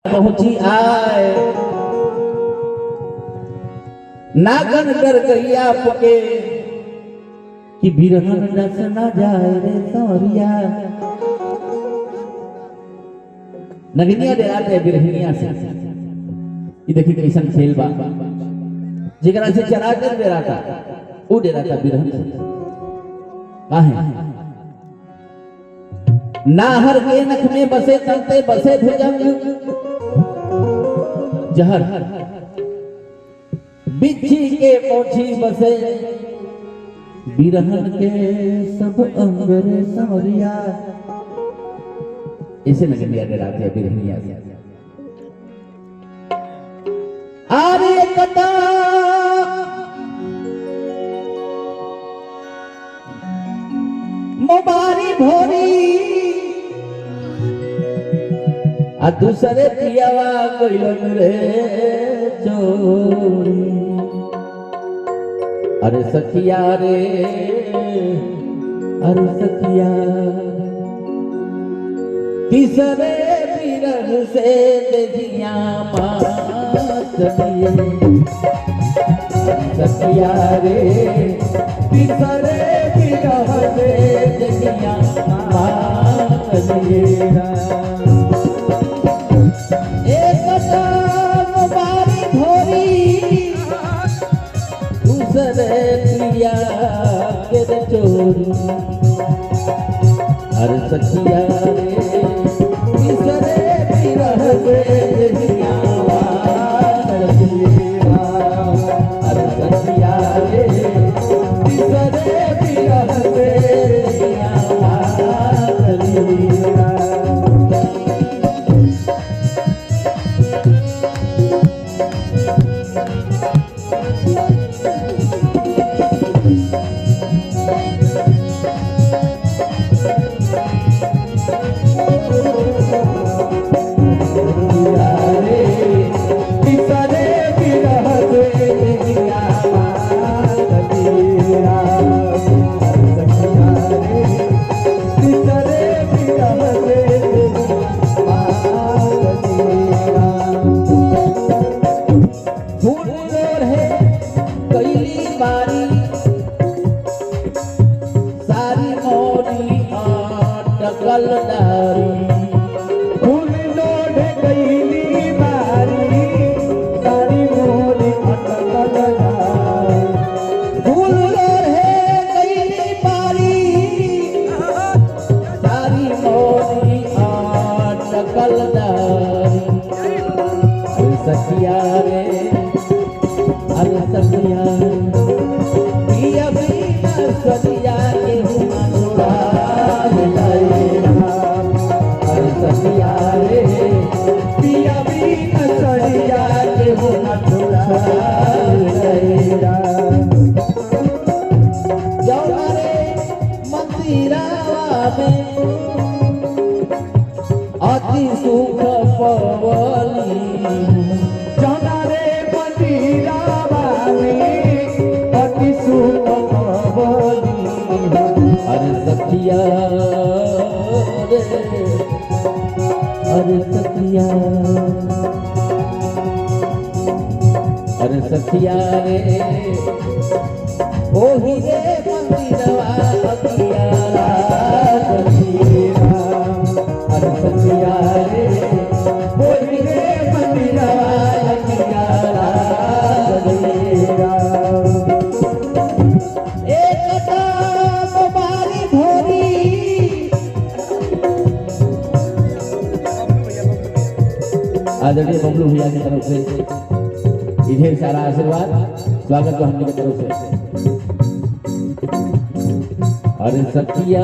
पहुंची आए नागन डर गैया पके कि बिरहन नस न जाए रे सौरिया। नगनिया डराते बिरहनिया से। ये देखिए कैसन खेल बा जेकरा से चरा कर डराता वो डराता बिरहन से काहे नाहर के नख में बसे तलते बसे भुजंग जहर बिच्छी के पोछी बसे बिरहन के सब अंगरे सौरिया। इसे नगनिया डराते हैं बिरहनिया से। आरे कटा मोबारी भोरी आ दूसरे पियावा कोइलन रे चोरी। अरे सखिया रे अरे सखिया तीसरे बिरह से देजिया मातलिए। सखिया रे तीसरे बिरह से देजिया मातलिए। पिया के चोरी अरे सखिया रे तीसरे बिरह से देहिया मातलिया। अरे सखिया रे तीसरे बिरह से देहिया मातलिया। सखिया रे अरे सखिया पिया बिना सखिया के हुआ छोड़ा अरे सखिया रे पिया बिना सखिया के हुआ छोड़ा जाओ रे मंदिरावा में अति सुख पवली। अरे सखिया रे अरे सखिया अरे सखिया रे ओही रे मंदिरवा सखिया अरे सखिया रे ओही रे मंदिरवा सखिया। आदरणीय बबलू भैया की तरफ से ढेर सारा आशीर्वाद स्वागत को हमने की तरफ से। अरे सखिया